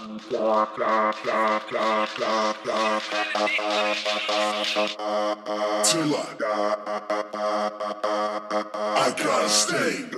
Till I gotta stay.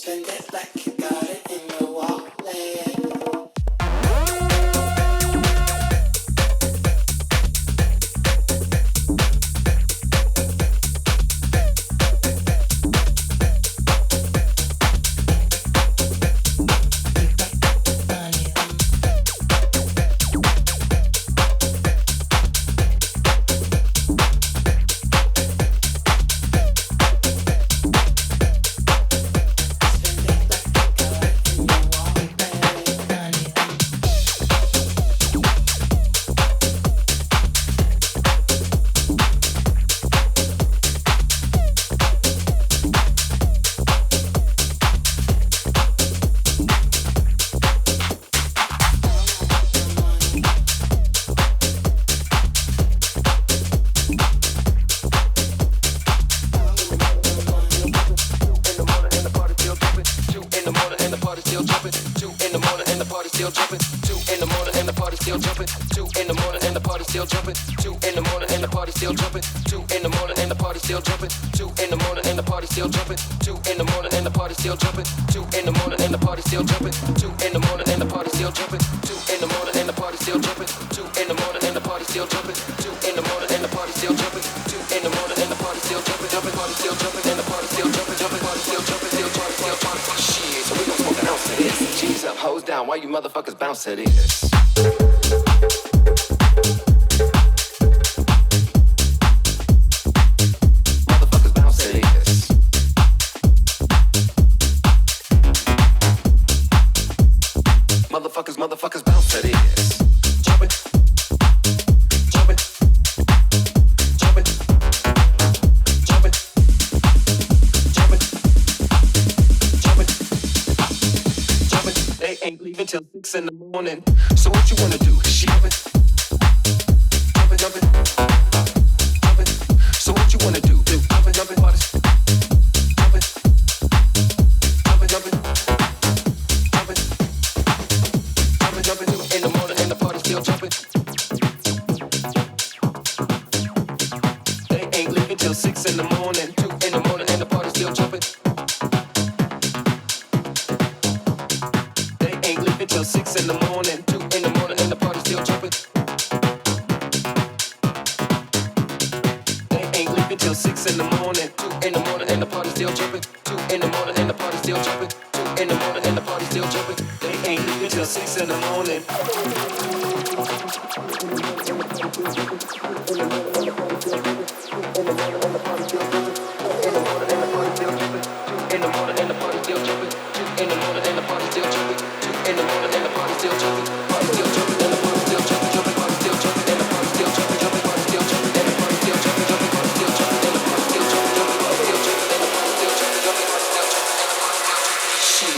Spend it like you got it in your wallet. Why you motherfuckers bounce to this? Motherfuckers bounce to this. Motherfuckers bounce to this. Jump it. Jump it. Jump it. Jump it. Jump it. Jump it. Jump it. They ain't leaving till 6 in the morning. So what you wanna do? Jump it. Jump it, jump it. Jump it. So what you wanna do? Jump it, jump it. Jump it. Jump it, jump it. Jump it. Jump it. In the morning and the party still jumping. They ain't leaving till 6 in the morning. 2 in the morning and the party still jumping. They ain't leaving till 6 in the morning. 2 in the morning and the party still jumping. They ain't leaving till 6 in the morning. 2 in the morning and the party still jumping. 2 in the morning and the party still jumping. 2 in the morning and the party still jumping. They ain't leaving till 6 in the morning.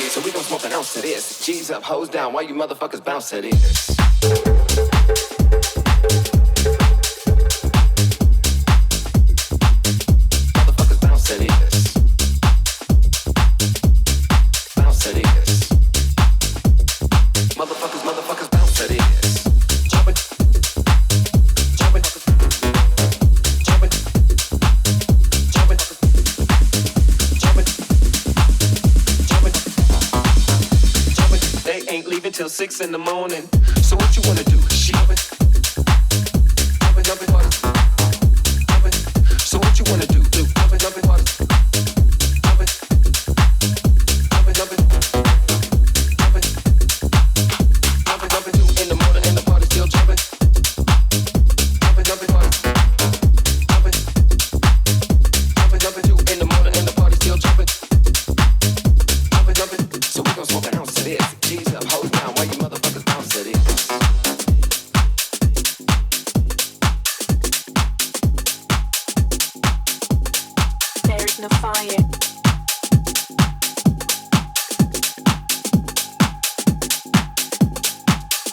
So we gon' smoke an ounce to this. G's up, hoes down, why you motherfuckers bounce to this? Motherfuckers bounce to this. Bounce to this. Motherfuckers bounce to this. Jump it. Jump it. Jump it. Jump it. Jump it. Jump it. They ain't leaving till 6 in the morning. So what you wanna do? Jump it. Jump it, jump it, jump it. So what you wanna do? Jump it, jump it, jump it. Jump it, jump it. Jump it, jump it. 2 in the morning and the party still jumping. Jump it, jump it, jump it. Jump it, jump it. 2 in the morning and the party still jumping. Jump it, jump it. So we gon' smoke an ounce of this. G's up, hoes down, why you motherfuckers bounce to this? There's no fire.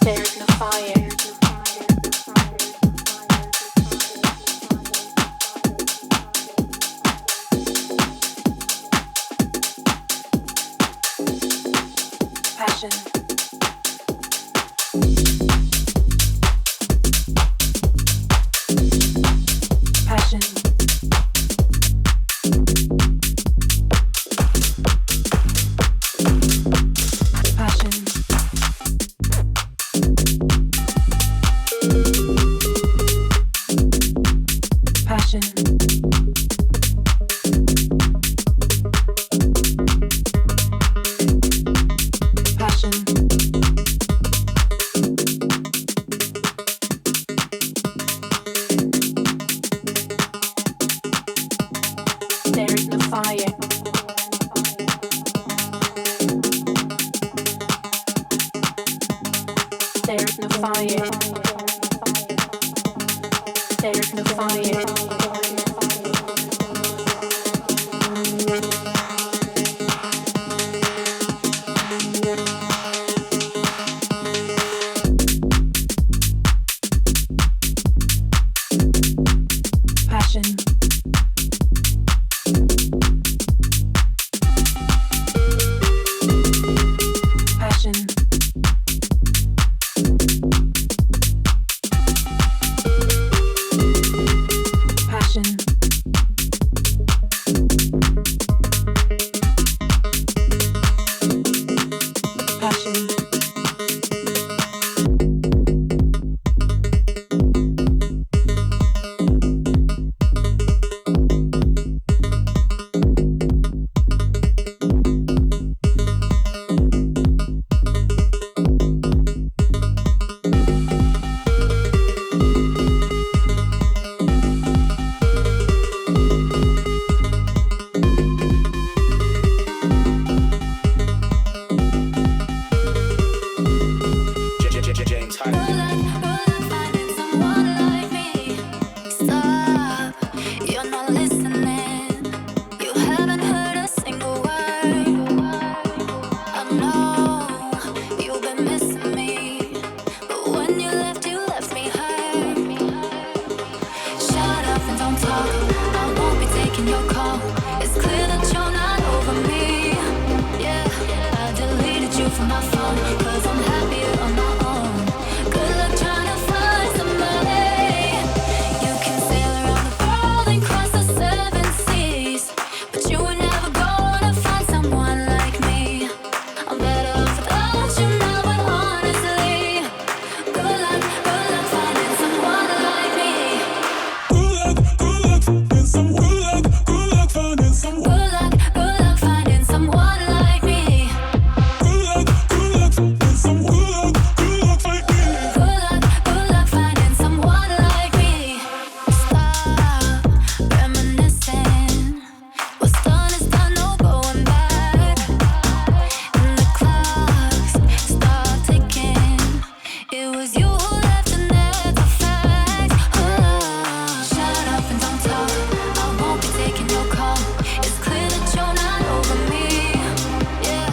There's no fire. Passion. Passion. There's no fire. There's no fire. Passion. Passion. Passion. Passion. James Hyde. Finding someone like me. Stop, you're not listening. You haven't heard a single word. I know you've been missing me, but when you left me hurt. Shut up and don't talk. I won't be taking your call. It's clear that you're not over me. Yeah, I deleted you from my phone 'cause I'm happier on my own. Good luck trying to find somebody. You can sail around the world and cross the seven seas, but you were never gonna find someone like me. I'm better off without you now, but honestly, good luck finding someone like me. Good luck finding someone like me. Good luck finding someone like me. Good luck finding someone like me. Good luck finding someone like me. Stop reminiscing. What's done is done, no going back. And the clocks start ticking. It was you who left, and that's a fact. Shut up and don't talk. I won't be taking your call. It's clear that you're not over me. Yeah,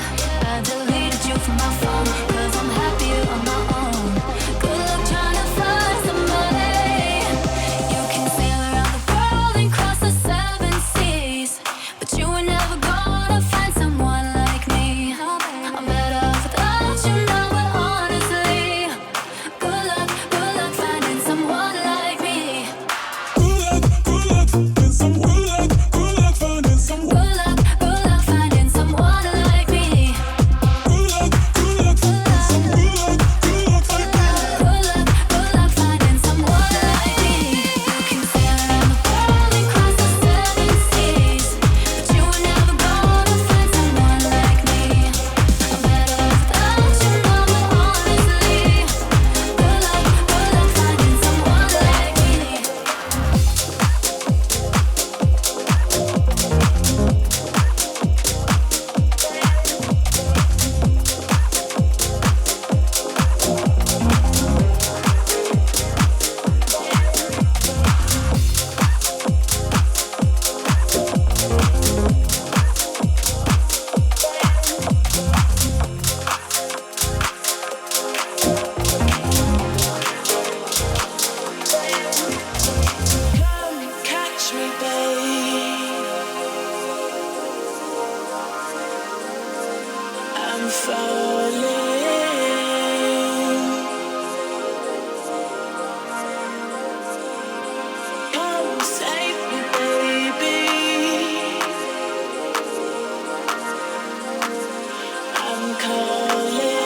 I deleted you from my phone 'cause I'm happier on my own. Good luck trying to find somebody. You can sail around the world and cross the seven seas, but you were never gonna find someone like me. I'm better off without you now, but honestly, good luck finding someone like me. Good luck finding someone like me. Good luck finding someone like me. Good luck finding someone like me. Good luck finding someone like me. You can sail around the world and cross the seven seas, but you were never gonna find someone like me. I'm better off without you now, but honestly, good luck finding someone like me. Come catch me, babe. I'm falling. Come save me, baby. I'm calling.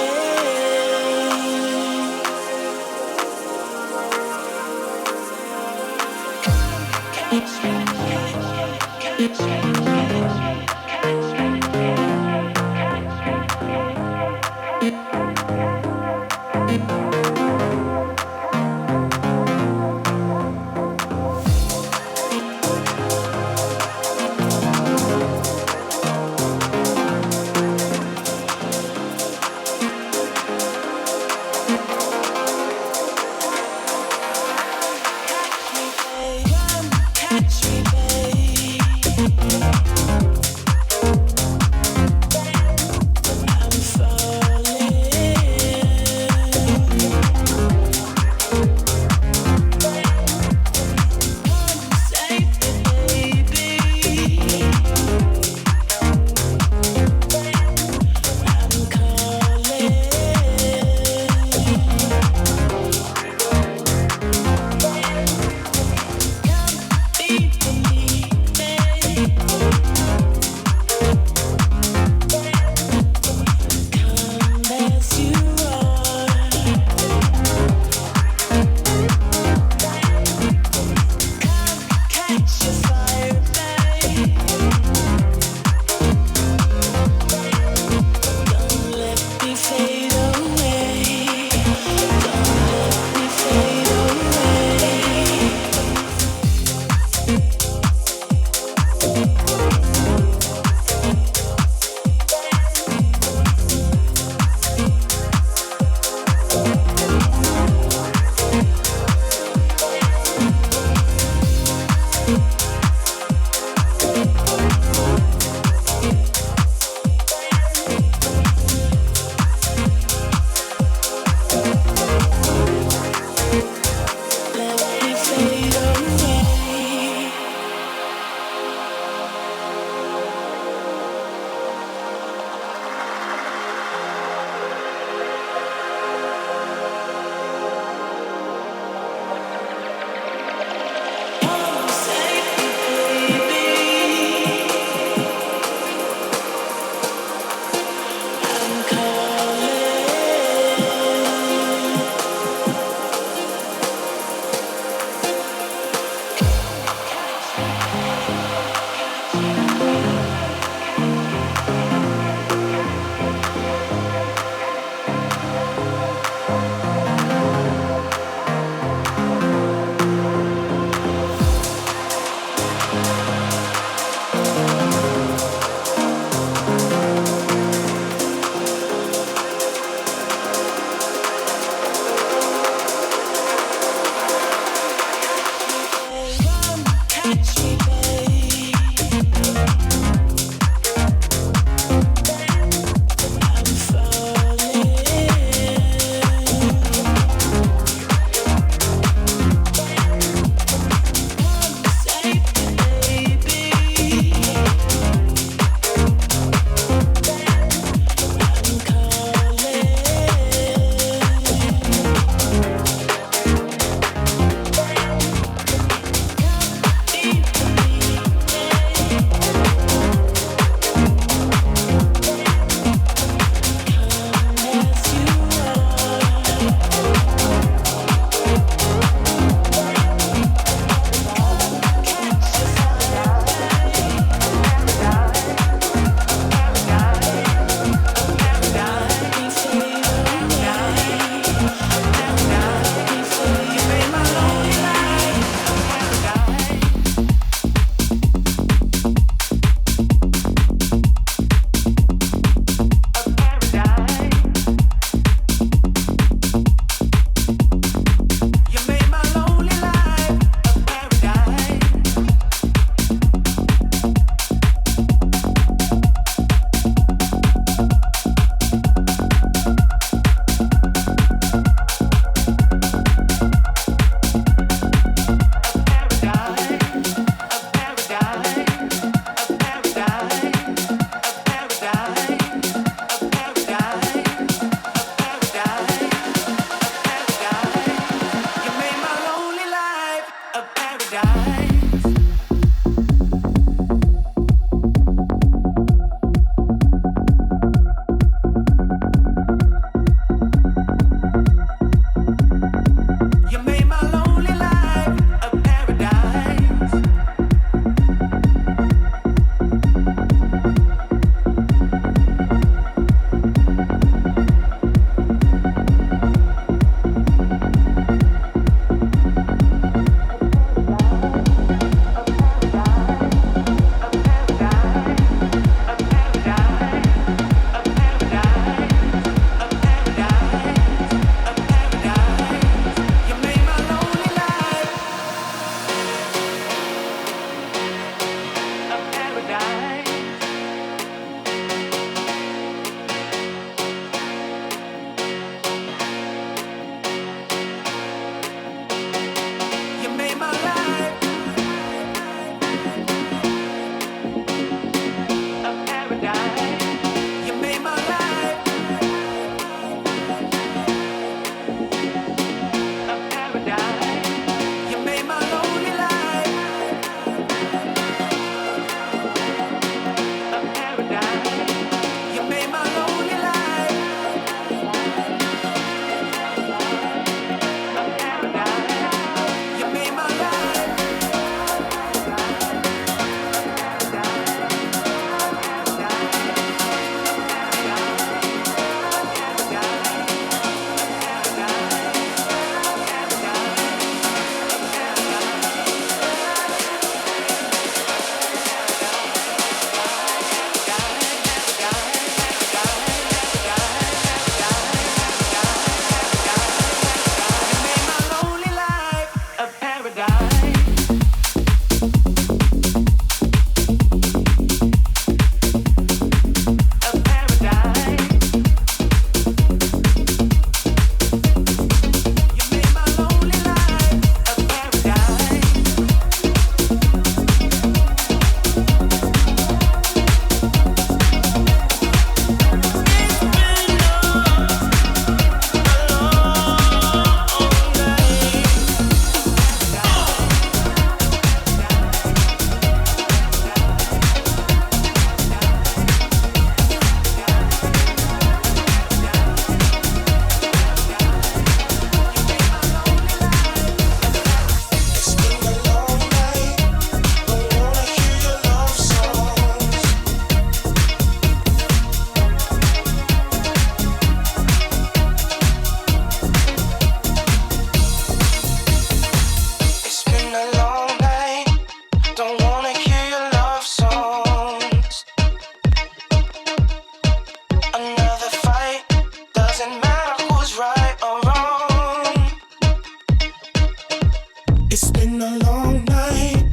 been a long night.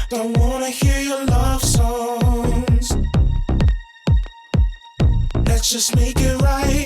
Don't wanna hear your love songs. Let's just make it right.